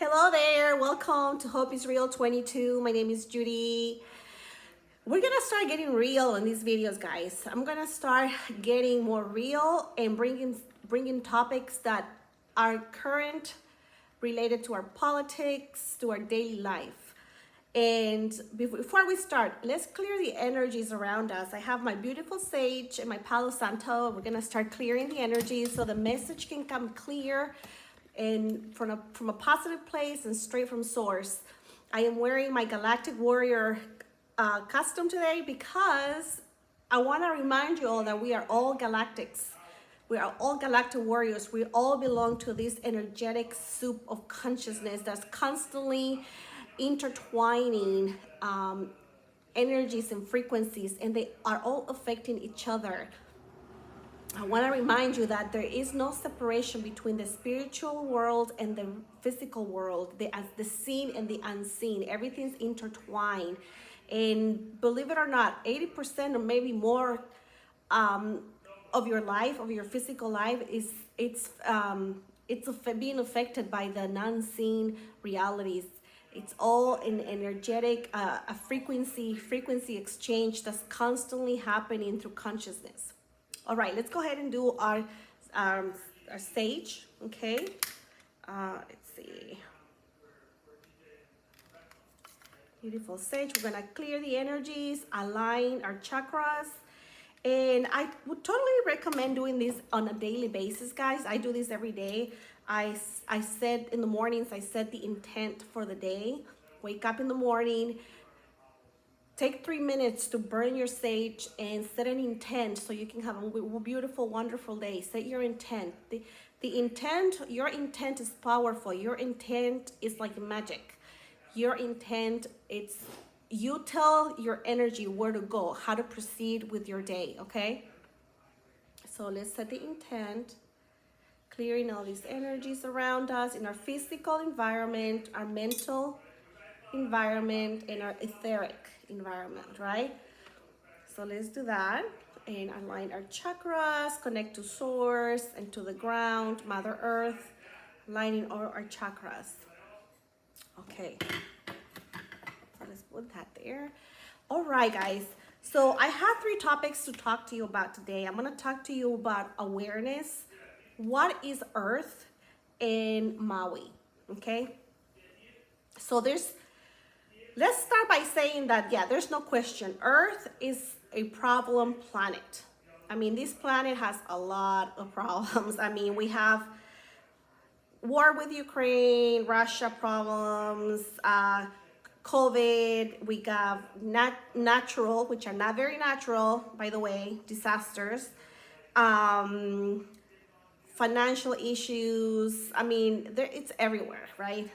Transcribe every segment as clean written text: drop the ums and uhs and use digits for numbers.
Hello there, welcome to Hope is Real 22. My name is Judy. We're gonna start getting real in these videos, guys. I'm gonna start getting more real and bringing topics that are current, related to our politics, to our daily life. And before we start, let's clear the energies around us. I have my beautiful sage and my Palo Santo. We're gonna start clearing the energies so the message can come clear and from a positive place and straight from source. I am wearing my Galactic Warrior costume today because I want to remind you all that we are all galactics. We are all galactic warriors. We all belong to this energetic soup of consciousness that's constantly intertwining energies and frequencies, and they are all affecting each other. I want to remind you that there is no separation between the spiritual world and the physical world, the seen and the unseen. Everything's intertwined. And believe it or not, 80% or maybe more of your life, of your physical life, it's being affected by the non-seen realities. It's all an energetic, a frequency exchange that's constantly happening through consciousness. All right, let's go ahead and do our sage, okay? Let's see. Beautiful sage. We're gonna clear the energies, align our chakras. And I would totally recommend doing this on a daily basis, guys. I do this every day. I said in the mornings, I set the intent for the day. Wake up in the morning, take 3 minutes to burn your sage and set an intent so you can have a beautiful, wonderful day. Set your intent. Your intent is powerful. Your intent is like magic. Your intent, you tell your energy where to go, how to proceed with your day, okay? So let's set the intent, clearing all these energies around us in our physical environment, our mental environment, and our etheric environment, right? So let's do that and align our chakras, connect to source and to the ground, Mother Earth, aligning all our chakras. Okay, so let's put that there. All right, guys. So I have 3 topics to talk to you about today. I'm gonna talk to you about awareness, what is Earth, and Maui, okay? So let's start by saying that, yeah, there's no question. Earth is a problem planet. I mean, this planet has a lot of problems. I mean, we have war with Ukraine, Russia problems, COVID, we have natural, which are not very natural, by the way, disasters, financial issues. I mean, it's everywhere, right?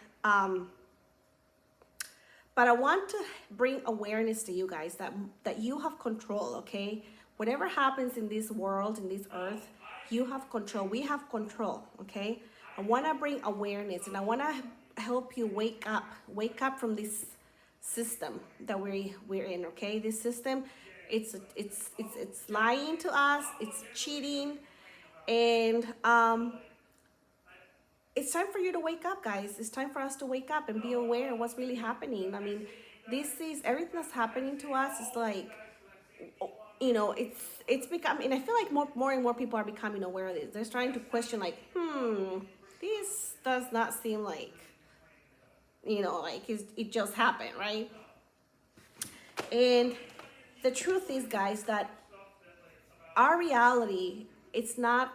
But I want to bring awareness to you guys that you have control, okay? Whatever happens in this world, in this earth, you have control. We have control, okay? I want to bring awareness, and I want to help you wake up from this system that we're in, okay? This system, it's lying to us, it's cheating, and it's time for you to wake up, guys. It's time for us to wake up and be aware of what's really happening. I mean, everything that's happening to us is like, you know, it's becoming, and I feel like more and more people are becoming aware of this. They're starting to question, like, this does not seem like, you know, like it just happened, right? And the truth is, guys, that our reality, it's not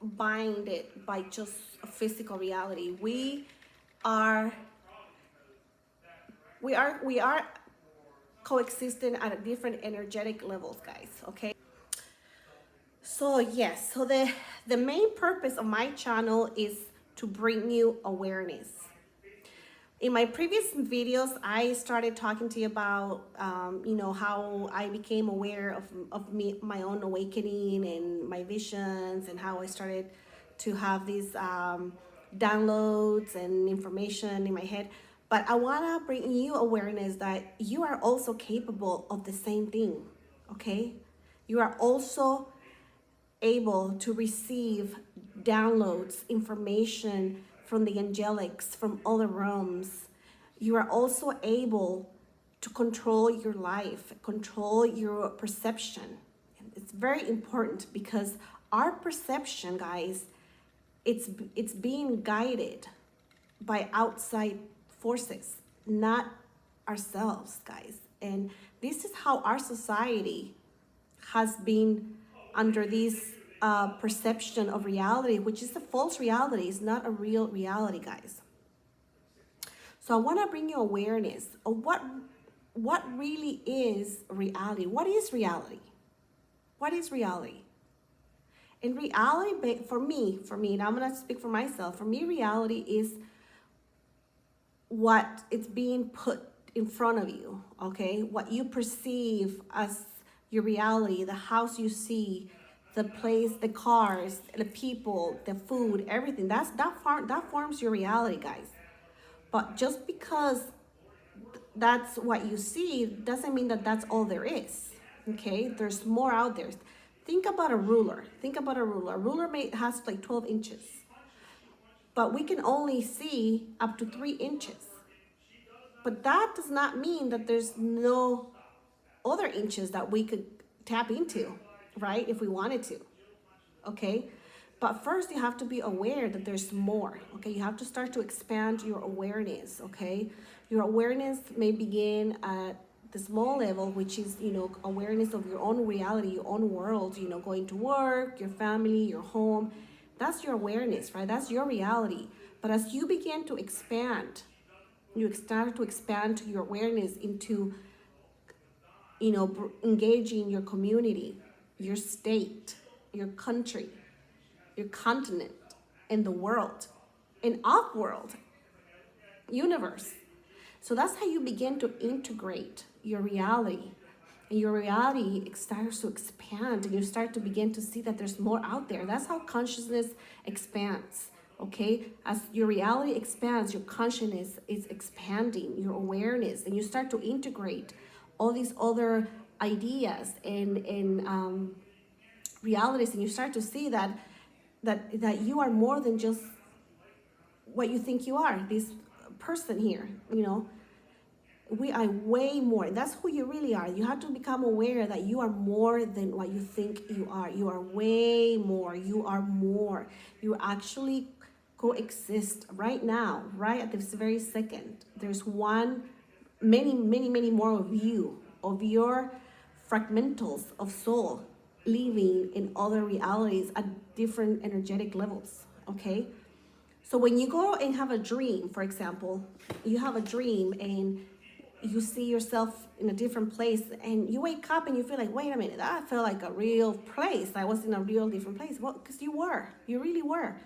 binded by just a physical reality. We are coexisting at a different energetic levels, guys, okay? So yes, so the main purpose of my channel is to bring you awareness. In my previous videos, I started talking to you about, you know, how I became aware of my own awakening and my visions, and how I started to have these downloads and information in my head. But I want to bring you awareness that you are also capable of the same thing, okay? You are also able to receive downloads, information from the angelics, from other realms. You are also able to control your life, control your perception. It's very important because our perception, guys, it's being guided by outside forces, not ourselves, guys. And this is how our society has been under this perception of reality, which is a false reality. It's not a real reality, guys. So I want to bring you awareness of what really is reality. What is reality? What is reality? In reality, for me, and I'm going to speak for myself, for me, reality is what it's being put in front of you, okay? What you perceive as your reality, the house you see, the place, the cars, the people, the food, everything. That forms your reality, guys. But just because that's what you see doesn't mean that that's all there is, okay? There's more out there. Think about a ruler. Think about a ruler. A ruler has like 12 inches, but we can only see up to 3 inches. But that does not mean that there's no other inches that we could tap into, right? If we wanted to, okay? But first you have to be aware that there's more, okay? You have to start to expand your awareness, okay? Your awareness may begin at the small level, which is, awareness of your own reality, your own world, going to work, your family, your home. That's your awareness, right? That's your reality. But as you begin to expand, you start to expand your awareness into, engaging your community, your state, your country, your continent, and the world, and off-world, universe. So that's how you begin to integrate your reality. And your reality starts to expand, and you start to begin to see that there's more out there. That's how consciousness expands, okay? As your reality expands, your consciousness is expanding, your awareness, and you start to integrate all these other ideas and realities, and you start to see that you are more than just what you think you are, this person here, we are way more. That's who you really are. You have to become aware that you are more than what you think you are. You are way more. You are more. You actually coexist right now, right at this very second. There's many more of you, of your fragmentals of soul living in other realities at different energetic levels, okay? So when you go and have a dream, for example, you have a dream and you see yourself in a different place, and you wake up and you feel like, wait a minute, that felt like a real place. I was in a real different place. Well, because you really were.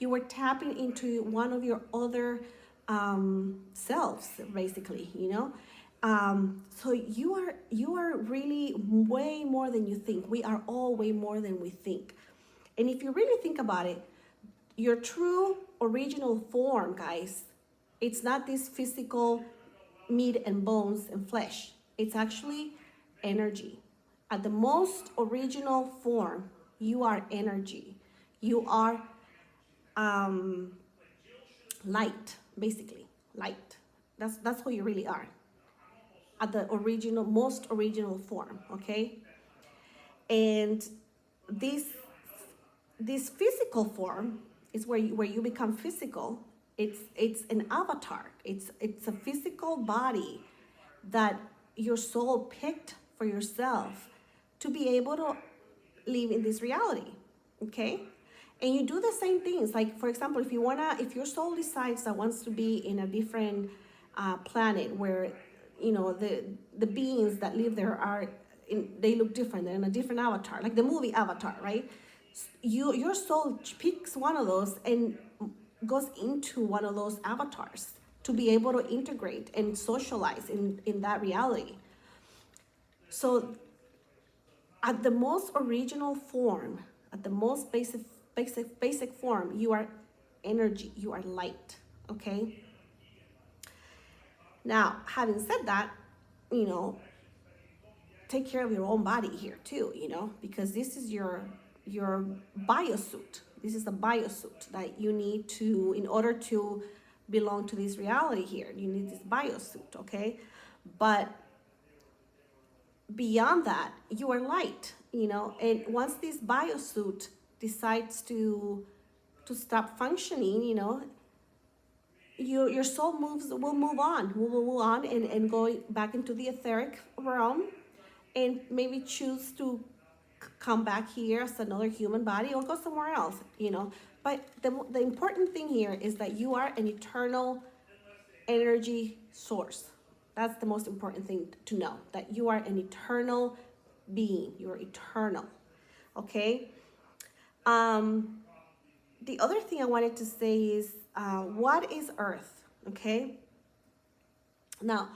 You were tapping into one of your other selves, basically, so you are really way more than you think. We are all way more than we think. And if you really think about it, your true original form, guys, it's not this physical meat and bones and flesh. It's actually energy. At the most original form, you are energy. You are light, basically, light. That's who you really are. At the most original form, okay? And this physical form is where you become physical. It's an avatar. It's a physical body that your soul picked for yourself to be able to live in this reality, okay? And you do the same things. Like, for example, if your soul decides that wants to be in a different planet where, the beings that live there they look different. They're in a different avatar, like the movie Avatar, right? Your soul picks one of those and goes into one of those avatars to be able to integrate and socialize in that reality. So at the most original form, at the most basic form, you are energy, you are light, okay? Now, having said that, take care of your own body here too, because this is your biosuit. This is a biosuit that you need to, in order to belong to this reality here, you need this biosuit, okay? But beyond that, you are light, you know, and once this biosuit decides to stop functioning, you know, your soul will move on, will move on and go back into the etheric realm and maybe choose to come back here as another human body or go somewhere else, you know. But the important thing here is that you are an eternal energy source. That's the most important thing to know, that you are an eternal being. You are eternal, okay? The other thing I wanted to say is, what is Earth, okay? Now,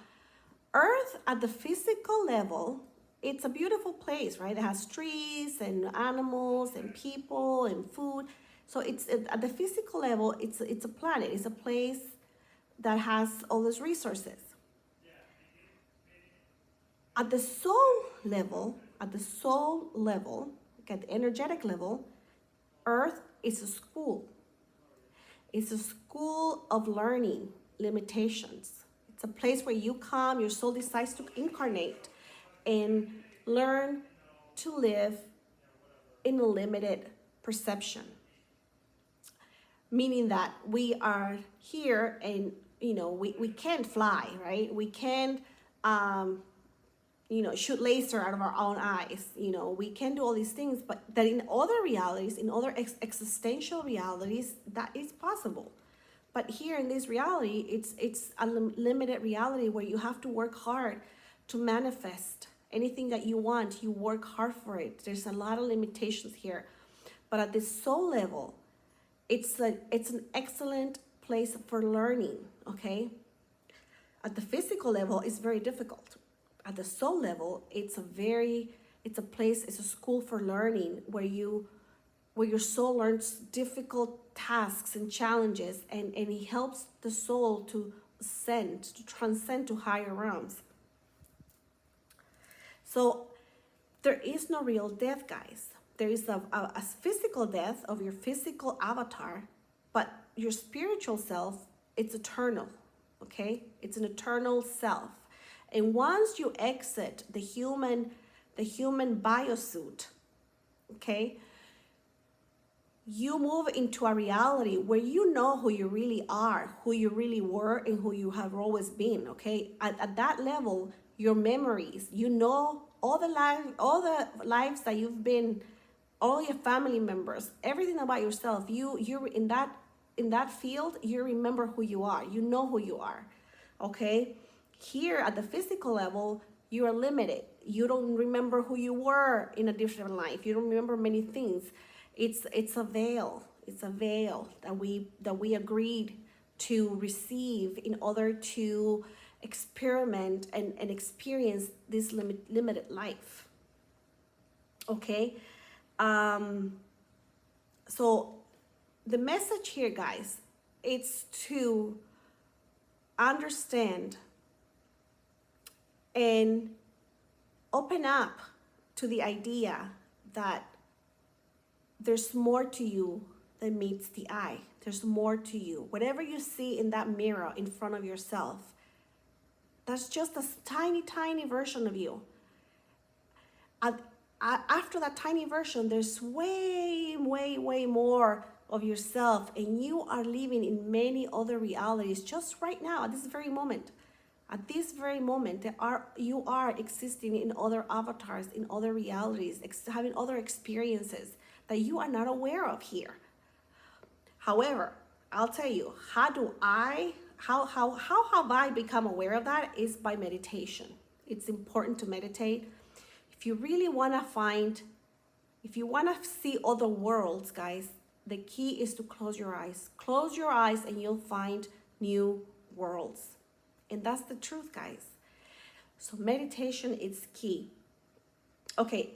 Earth at the physical level, it's a beautiful place, right? It has trees and animals and people and food. So it's at the physical level, it's a planet. It's a place that has all those resources. At the soul level, okay, at the energetic level, Earth is a school. It's a school of learning limitations. It's a place where you come, your soul decides to incarnate and learn to live in a limited perception. Meaning that we are here and, you know, we can't fly, right? We can't, you know, shoot laser out of our own eyes. You know, we can do all these things, but that in other realities, in other existential realities, that is possible. But here in this reality, it's a limited reality where you have to work hard to manifest anything that you want. You work hard for it. There's a lot of limitations here. But at the soul level, it's an excellent place for learning, okay? At the physical level, it's very difficult. At the soul level, it's a place, it's a school for learning where your soul learns difficult tasks and challenges, and it helps the soul to transcend to higher realms. So there is no real death, guys. There is a physical death of your physical avatar, but your spiritual self, it's eternal, okay? It's an eternal self. And once you exit the human biosuit, okay, you move into a reality where you know who you really are, who you really were, and who you have always been, okay? At that level, your memories, you know all the lives that you've been, all your family members, everything about yourself. You're in that field, you remember who you are. You know who you are, okay? Here at the physical level, you are limited. You don't remember who you were in a different life. You don't remember many things. It's a veil. It's a veil that we agreed to receive in order to experiment and experience this limited life. Okay? So the message here, guys, it's to understand and open up to the idea that there's more to you than meets the eye. There's more to you. Whatever you see in that mirror in front of yourself, that's just a tiny, tiny version of you. After that tiny version, there's way, way, way more of yourself, and you are living in many other realities just right now, at this very moment. At this very moment, you are existing in other avatars, in other realities, having other experiences that you are not aware of here. However, I'll tell you, how have I become aware of that is by meditation. It's important to meditate. If you really want to if you want to see other worlds, guys, the key is to close your eyes. Close your eyes and you'll find new worlds. And that's the truth, guys. So meditation is key. Okay,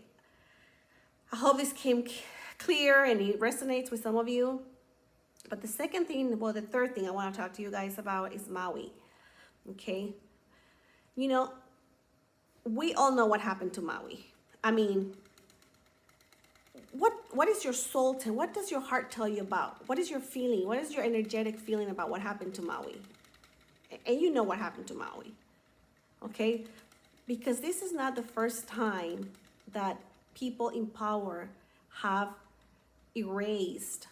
I hope this came clear and it resonates with some of you. But the third thing I want to talk to you guys about is Maui. Okay? You know, we all know what happened to Maui. I mean, what is your soul tell? What does your heart tell you about? What is your feeling? What is your energetic feeling about what happened to Maui? And you know what happened to Maui, okay? Because this is not the first time that people in power have erased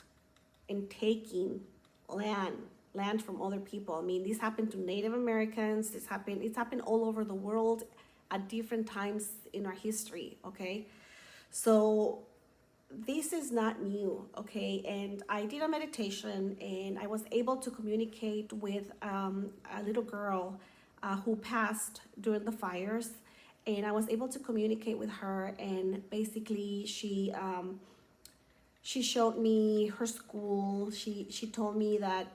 and taking land from other people. I mean, this happened to Native Americans. It's happened all over the world at different times in our history, okay? So this is not new, okay? And I did a meditation and I was able to communicate with a little girl who passed during the fires. And I was able to communicate with her, and basically she showed me her school. She told me that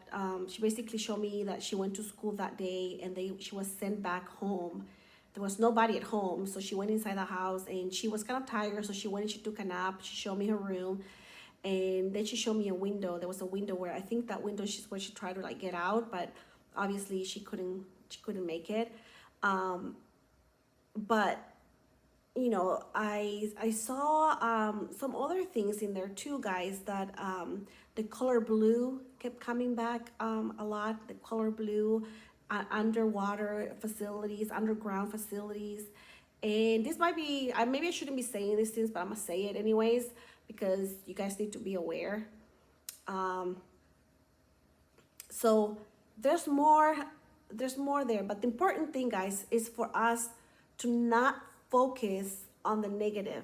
she basically showed me that she went to school that day and she was sent back home. There was nobody at home, so she went inside the house and she was kind of tired, so she went and she took a nap. She showed me her room, and then she showed me a window. There was a window where I think that window she's where she tried to like get out, but obviously she couldn't make it. But you know, I saw some other things in there too, guys, that the color blue kept coming back a lot. The color blue, underwater facilities, underground facilities. And this might be, maybe I shouldn't be saying these things, but I'm gonna say it anyways, because you guys need to be aware. So there's more there, but the important thing, guys, is for us to not focus on the negative,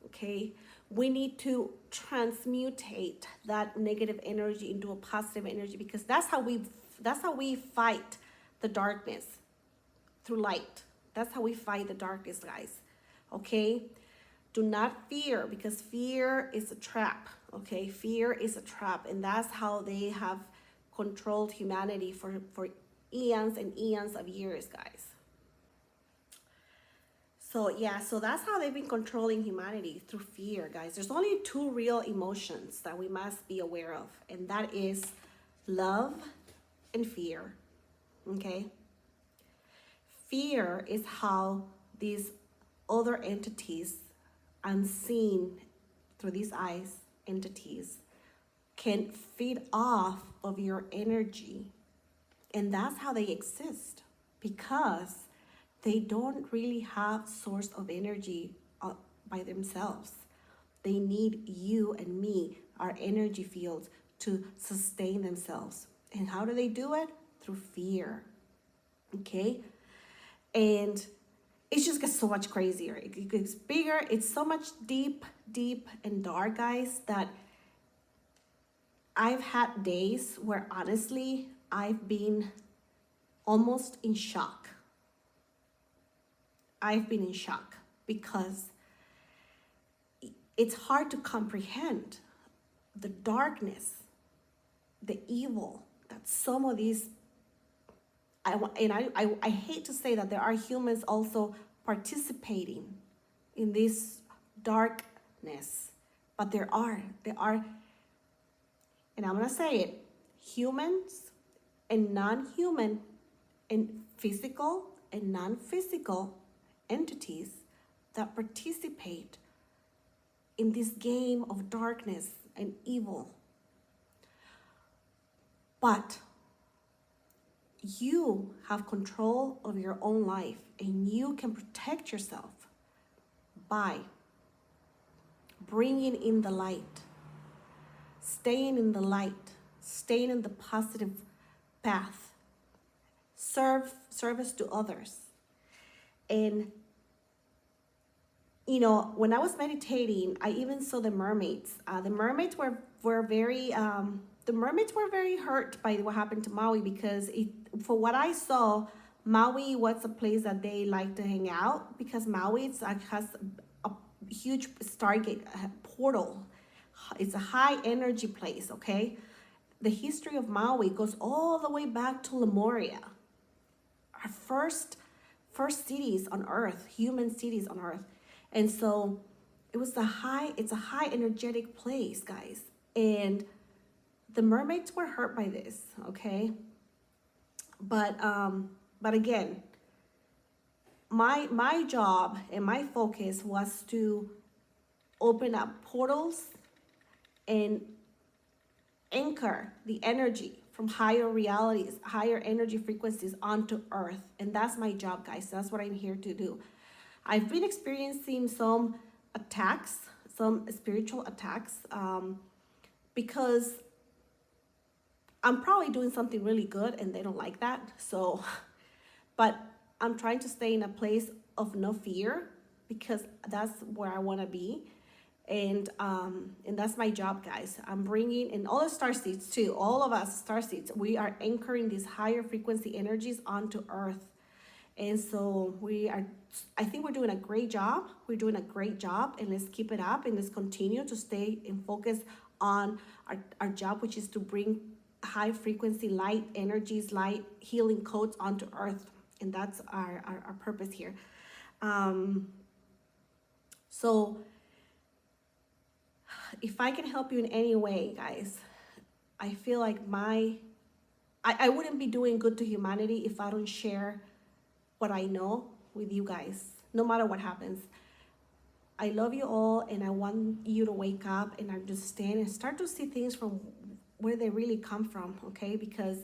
okay? We need to transmutate that negative energy into a positive energy, because that's how we fight the darkness, through light. That's how we fight the darkness, guys, okay? Do not fear, because fear is a trap, okay? Fear is a trap, and that's how they have controlled humanity for eons and eons of years, guys. So yeah, so that's how they've been controlling humanity, through fear, guys. There's only two real emotions that we must be aware of, and that is love and fear, okay? Fear is how these other entities, unseen through these eyes, entities, can feed off of your energy. And that's how they exist, because they don't really have source of energy by themselves. They need you and me, our energy fields, to sustain themselves. And how do they do it? Through fear, okay? And it just gets so much crazier. It gets bigger. It's so much deep and dark, guys, that I've had days where honestly, I've been almost in shock. I've been in shock because it's hard to comprehend the darkness, the evil that some of these, I hate to say that there are humans also participating in this darkness, but there are, and I'm gonna say it, humans and non-human and physical and non-physical entities that participate in this game of darkness and evil. But you have control of your own life, and you can protect yourself by bringing in the light, staying in the light, staying in the positive path, service to others. And you know, when I was meditating, I even saw the mermaids. The mermaids were very hurt by what happened to Maui, because for what I saw, Maui was a place that they like to hang out, because Maui has a huge Stargate portal. It's a high energy place, okay? The history of Maui goes all the way back to Lemuria, our first cities on Earth, human cities on Earth. And so it's a high energetic place, guys. And the mermaids were hurt by this, okay? But again, my job and my focus was to open up portals and anchor the energy from higher realities, higher energy frequencies onto earth. And that's my job, guys. That's what I'm here to do. I've been experiencing some attacks, some spiritual attacks, because I'm probably doing something really good and they don't like that. So, but I'm trying to stay in a place of no fear because that's where I want to be. And that's my job, guys. I'm bringing in all the star seeds too. All of us star seeds, we are anchoring these higher frequency energies onto earth. And so I think we're doing a great job. We're doing a great job, and let's keep it up and let's continue to stay and focus on our job, which is to bring high frequency light energies, light healing codes onto earth. And that's our purpose here. So if I can help you in any way, guys, I feel like I wouldn't be doing good to humanity if I don't share what I know with you guys, no matter what happens. I love you all, and I want you to wake up and understand and start to see things from where they really come from, okay? Because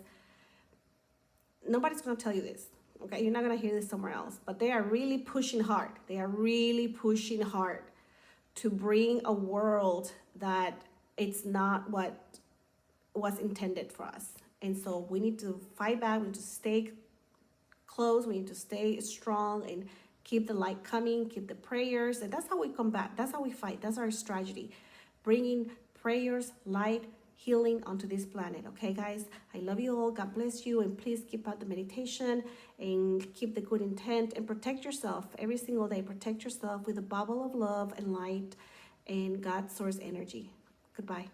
nobody's gonna tell you this, okay? You're not gonna hear this somewhere else, but they are really pushing hard. They are really pushing hard to bring a world that it's not what was intended for us. And so we need to fight back, we need to stay close, we need to stay strong and keep the light coming, keep the prayers. And that's how we combat, that's how we fight, that's our strategy. Bringing prayers, light, healing onto this planet, okay, guys? I love you all. God bless you. And please keep out the meditation and keep the good intent and protect yourself every single day. Protect yourself with a bubble of love and light and God's source energy. Goodbye.